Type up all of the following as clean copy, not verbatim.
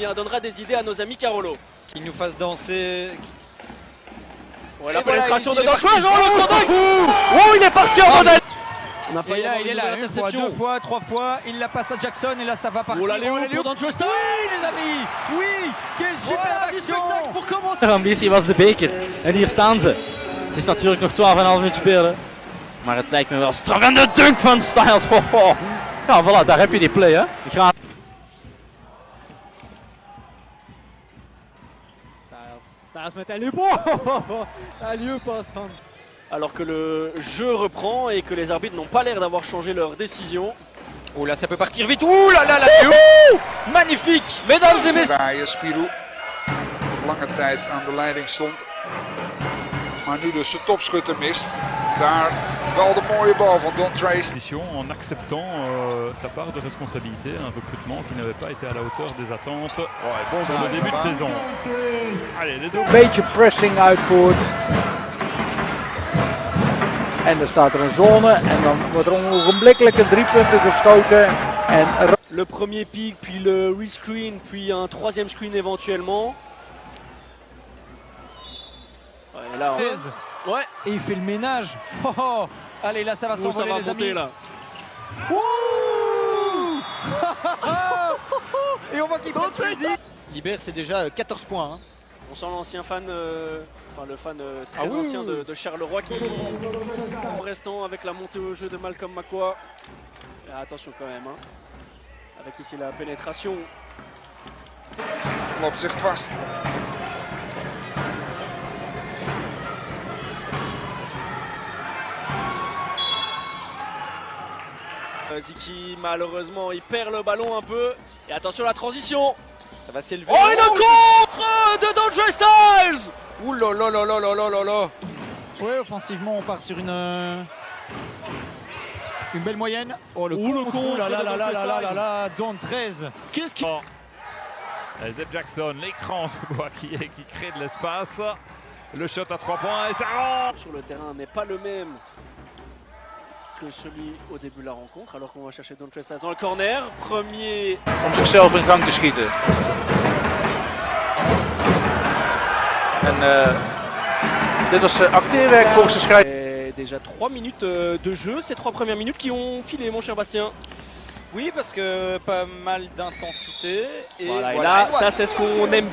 bien, donnera des idées à nos amis Carolo. Qu'il nous fasse danser. Ouais, la pénétration de Danchois, oh, il est parti en modèle. On a failli il est là, une fois, deux fois, trois fois, il la passe à Jackson et là ça va partir. Oh là, Léo pour Danchois. Oui les amis, oui, quelle super action pour commencer. Ambitie was de beker en hier staan ze. Het is natuurlijk nog 12,5 minuten spelen. Maar het lijkt me wel straf. En de dunk van Styles. Ja, voilà, daar heb je die play, hè. Styles met alley-oop. Alley-oop van. Alors que le jeu reprend et que les arbitres n'ont pas l'air d'avoir changé leur décision. Oh là, ça peut partir vite. Ouh là là, magnifique. Mesdames et messieurs. Draaien, Spirou. Lange tijd aan de leiding stond. Maar nu dus zijn topschutter mist. Daar wel de mooie bal van Don Trace. En acceptant sa part de responsabilité, un recrutement qui n'avait pas été à la hauteur des attentes bon, pour le début de saison. Allez, les deux. Een beetje pressing uitvoert. En er staat er een zone en dan wordt er ogenblikkelijk een 3 punten geschoten. En le premier pick, puis le rescreen, puis un troisième screen éventuellement. Ouais, là, ouais. Et il fait le ménage. Oh, oh. Allez, là ça va s'envoler les amis. Là. Et on voit qu'il prend plaisir. Libère, c'est déjà 14 points. Hein. On sent l'ancien fan, enfin le fan très ancien de Charleroi qui, en restant avec la montée au jeu de Malcolm Makwa. Et attention quand même, hein. Avec ici la pénétration. Loopt zich vast. Ziki malheureusement il perd le ballon un peu. Et attention la transition. Ça va s'élever. Oh et le contre de Dangerous Styles. Ouh là là là là là là là là. Ouais, offensivement on part sur une belle moyenne. Oh le contre là là là là là là là, Don 13. Qu'est-ce qui... Zeb Jackson, l'écran qui crée de l'espace. Le shot à 3 points et ça rentre. Sur le terrain n'est pas le même que celui au début de la rencontre, alors qu'on va chercher Don Trace dans le corner. Premier... Om zichzelf in gang te schieten. En dit was acteerwerk volgens de scheidsrechter. Déjà 3 minutes de jeu, ces 3 premières minutes qui ont filé, mon cher Bastien. Oui, parce que pas mal d'intensité. Et voilà, et là, ça c'est ce qu'on aime.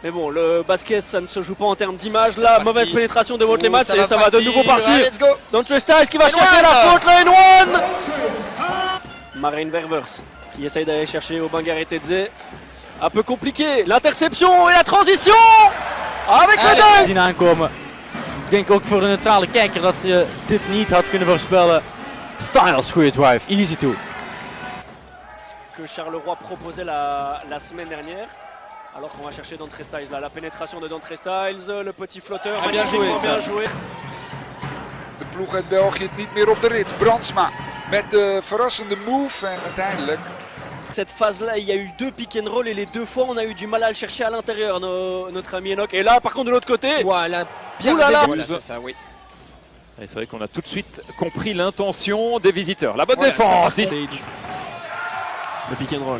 Mais bon, le basket, ça ne se joue pas en termes d'image. Là, mauvaise pénétration de Votlemass et ça va de nouveau partir. Don Trace qui va chercher la faute, le N1. Marine Ververs qui essaye d'aller chercher Obangar et Tedze. Un peu compliqué. L'interception et la transition. Avec le dunk. Zien aankomen. Ik denk ook voor de neutrale kijker dat ze dit niet had kunnen voorspellen. Styles, goede drive, easy to. Que Charleroi proposait la semaine dernière. Alors qu'on va chercher Dontre Styles là, la pénétration de Dontre Styles, le petit flotteur, bien joué, bien joué. De ploeg uit België niet meer op de rit. Brandsma met de verrassende move en uiteindelijk... Cette phase-là, il y a eu 2 pick and roll et les 2 fois on a eu du mal à le chercher à l'intérieur, notre ami Enoch. Et là, par contre, de l'autre côté, voilà, bien voilà, c'est ça, oui. Et c'est vrai qu'on a tout de suite compris l'intention des visiteurs. La bonne défense. Le pick and roll.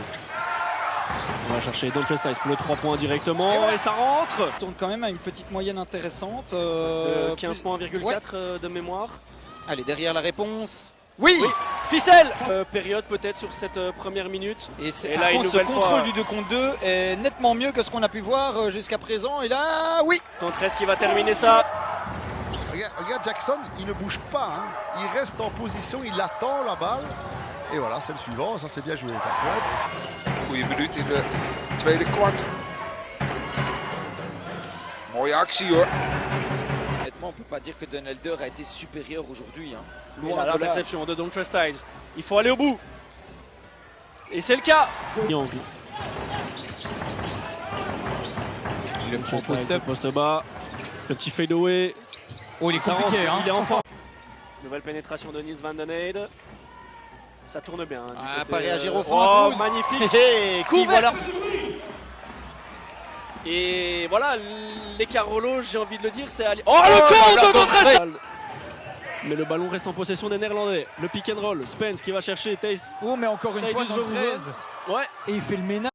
On va chercher Don Trace pour le 3 points directement et ça rentre. On tourne quand même à une petite moyenne intéressante. 15 points, de mémoire. Allez, derrière la réponse. Oui, ficelle. Période peut-être sur cette première minute. Et là, ce contrôle du 2 contre 2 est nettement mieux que ce qu'on a pu voir jusqu'à présent. Et là, oui. Don Trace qui va terminer ça. Regarde Jackson, il ne bouge pas. Hein. Il reste en position, il attend la balle. Et voilà, c'est le suivant. Ça, c'est bien joué par contre. Goeie minuut in de tweede kwart. Mooie actie hoor. Honnêtement, on peut pas dire que Don Helder a été supérieur aujourd'hui. Hein. Loin de l'interception de Don Trace. Il faut aller au bout. Et c'est le cas. Il est poste bas. Le petit fade away. Oh, il est compliqué, hein. Il est en forme. Nouvelle pénétration de Nils Van Den Eyde. Ça tourne bien. Pas réagir au fond. Oh, magnifique. Voilà. Et voilà, les Carolo, j'ai envie de le dire, c'est aller. Oh, le compte de Don Trace. Mais le ballon reste en possession des Néerlandais. Le pick and roll. Spence qui va chercher Thijs. Oh, mais encore une fois, Don 13. Ouais. Et il fait le ménage.